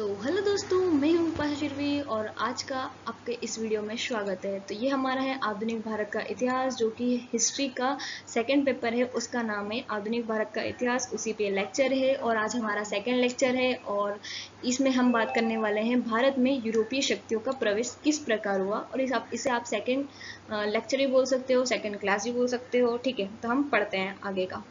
Hello दोस्तों, मैं हूँ पाशा शिरवी और आज का आपके इस वीडियो में स्वागत है। तो ये हमारा है आधुनिक भारत का इतिहास, जो कि हिस्ट्री का सेकंड पेपर है। उसका नाम है आधुनिक भारत का इतिहास, उसी पे लेक्चर है और आज हमारा सेकंड लेक्चर है। और इसमें हम बात करने वाले हैं भारत में यूरोपीय शक्तियों का प्रवेश किस प्रकार हुआ। और इसे आप सेकेंड लेक्चर भी बोल सकते हो, सेकेंड क्लास भी बोल सकते हो। ठीक है, तो हम पढ़ते हैं आगे का।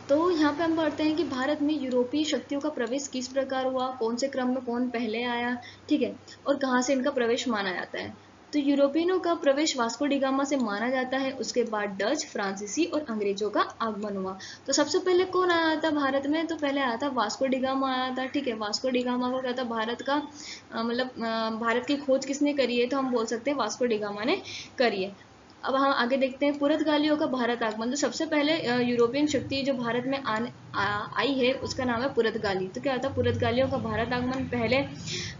तो यहाँ पे हम पढ़ते हैं कि भारत में यूरोपीय शक्तियों का प्रवेश किस प्रकार हुआ, कौन से क्रम में कौन पहले आया, ठीक है, और कहाँ से इनका प्रवेश माना जाता है। तो यूरोपियनों का प्रवेश वास्को डी गामा से माना जाता है। उसके बाद डच, फ्रांसीसी और अंग्रेजों का आगमन हुआ। तो सबसे पहले कौन आया था भारत में? तो पहले आया था वास्को डी गामा आया था। ठीक है, वास्को डी गामा को क्या था, भारत का भारत की खोज किसने करी है? तो हम बोल सकते हैं वास्को डी गामा ने करी है। अब हम आगे देखते हैं पुर्तगालियों का भारत आगमन। तो सबसे पहले यूरोपियन शक्ति जो भारत में आई है उसका नाम है पुर्तगाली। तो क्या होता है, पुर्तगालियों का भारत आगमन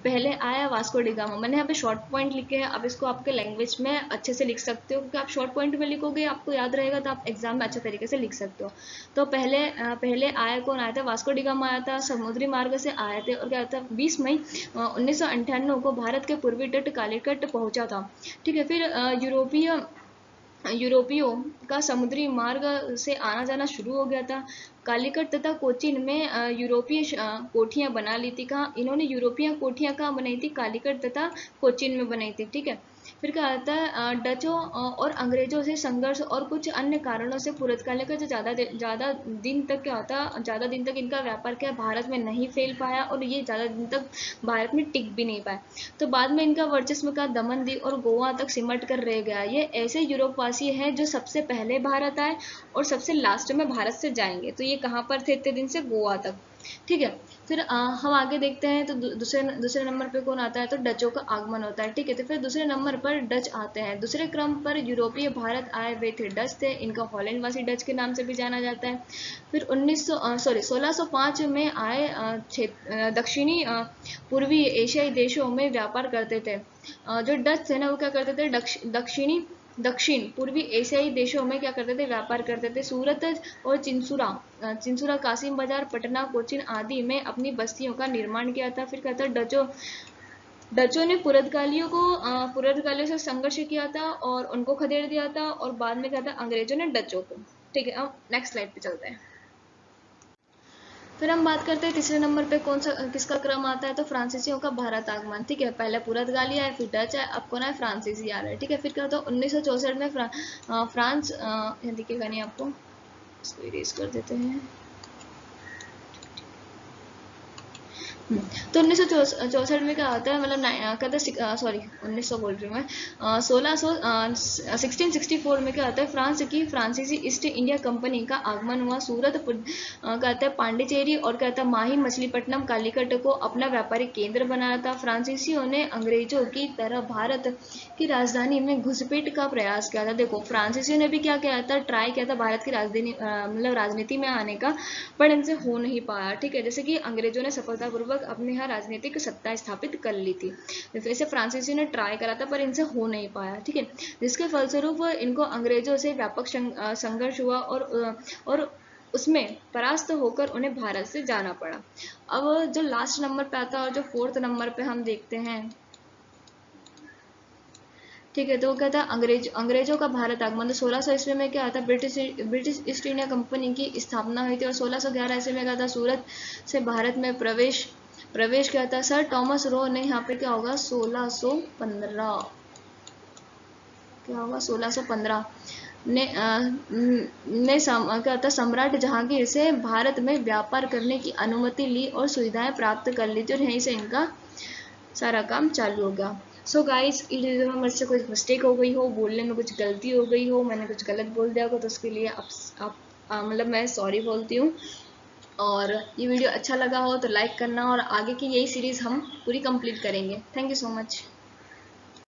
पहले आया वास्को डी गामा। मैंने यहाँ पे शॉर्ट पॉइंट लिखे हैं, आप इसको आपके लैंग्वेज में अच्छे से लिख सकते हो, क्योंकि आप शॉर्ट पॉइंट में लिखोगे आपको याद रहेगा, तो आप एग्जाम में अच्छे तरीके से लिख सकते हो। तो पहले आया कौन आया था? वास्को डी गामा आया था, समुद्री मार्ग से आए थे। और क्या था, 20 मई 1998 को भारत के पूर्वी तट कालीकट पहुंचा था। ठीक है, फिर यूरोपियों का समुद्री मार्ग से आना जाना शुरू हो गया था। कालीकट तथा कोचीन में यूरोपीय कोठियां बना ली थी। कहाँ इन्होंने यूरोपीय कोठियां कहाँ बनाई थी? कालीकट तथा कोचीन में बनाई थी। ठीक है, फिर क्या आता है, डचों और अंग्रेजों से संघर्ष और कुछ अन्य कारणों से पुर्तगालियों का जो ज़्यादा दिन तक क्या होता, ज़्यादा दिन तक इनका व्यापार क्या भारत में नहीं फैल पाया, और ये ज़्यादा दिन तक भारत में टिक भी नहीं पाया। तो बाद में इनका वर्चस्व का दमन, दीव और गोवा तक सिमट कर रह गया। ये ऐसे यूरोपवासी हैं जो सबसे पहले भारत आए और सबसे लास्ट में भारत से जाएंगे। तो ये कहाँ पर थे इतने दिन से? गोवा तक। ठीक है, फिर हम आगे देखते हैं। तो दूसरे नंबर पे कौन आता है? तो डचों का आगमन होता है। ठीक है, तो फिर दूसरे नंबर पर डच आते हैं। दूसरे क्रम पर यूरोपीय भारत आए हुए थे डच थे। इनका हॉलैंड वासी डच के नाम से भी जाना जाता है। फिर 1605 में आए दक्षिणी पूर्वी एशियाई देशों में व्यापार करते थे। जो डच थे ना, वो क्या करते थे, दक्षिण पूर्वी एशियाई देशों में क्या करते थे, व्यापार करते थे। सूरत और चिंसुरा, कासिम बाजार, पटना, कोचीन आदि में अपनी बस्तियों का निर्माण किया था। फिर क्या था, डचों ने पुर्तगालियों से संघर्ष किया था और उनको खदेड़ दिया था। और बाद में क्या था, अंग्रेजों ने डचों को। ठीक है, अब नेक्स्ट स्लाइड पे चलते हैं। फिर हम बात करते हैं तीसरे नंबर पे किसका क्रम आता है? तो फ्रांसीसियों का भारत आगमन। ठीक है, पहले पुर्तगाली आए, फिर डच आए, अब कौन है? फ्रांसीसी आ रहा है। ठीक है, फिर क्या होता है, 1964 में फ्रांस दिखेगा नहीं आपको, इसको इरेज कर देते हैं। तो 1964 में क्या होता है, मतलब कहते सॉरी 1900 बोल रही हूँ मैं, 1664 में क्या होता है, फ्रांस की फ्रांसीसी ईस्ट इंडिया कंपनी का आगमन हुआ। सूरत कहता है पांडिचेरी और कहता है माही मछलीपट्टनम कालीकट को अपना व्यापारिक केंद्र बनाया था। फ्रांसीसियों ने अंग्रेजों की तरह भारत की राजधानी में घुसपैठ का प्रयास किया था। देखो, फ्रांसीसियों ने भी क्या किया था, ट्राई किया था भारत की राजधानी मतलब राजनीति में आने का, पर इनसे हो नहीं पाया। ठीक है, जैसे कि अंग्रेजों ने सफलतापूर्वक अपने यहाँ राजनीतिक सत्ता स्थापित कर ली थी, वैसे फ्रांसीसी ने ट्राई करा था, पर इनसे हो नहीं पाया। ठीक है, जिसके फलस्वरूप इनको अंग्रेजों से व्यापक संघर्ष हुआ और उसमें परास्त होकर उन्हें भारत से जाना पड़ा। अब जो लास्ट नंबर पे आता है और जो फोर्थ नंबर पे हम देखते हैं, ठीक है, तो वो कहता है अंग्रेजों का भारत आगमन। तो 1600 ईस्वी में क्या था, ब्रिटिश ईस्ट इंडिया कंपनी की स्थापना हुई थी। और 1611 ईस्वी में क्या था, सूरत से भारत में प्रवेश किया था सर टॉमस रो ने। यहाँ पे क्या होगा, 1615, क्या होगा, 1615 क्या होता, सम्राट जहांगीर से भारत में व्यापार करने की अनुमति ली और सुविधाएं प्राप्त कर ली थी, और यहीं से इनका सारा काम चालू हो गया। सो गाइस, इस वीडियो में मुझसे कुछ मिस्टेक हो गई हो, बोलने में कुछ गलती हो गई हो, मैंने कुछ गलत बोल दिया हो, तो उसके लिए आप मतलब मैं सॉरी बोलती हूँ। और ये वीडियो अच्छा लगा हो तो लाइक करना, और आगे की यही सीरीज़ हम पूरी कंप्लीट करेंगे। Thank you so much.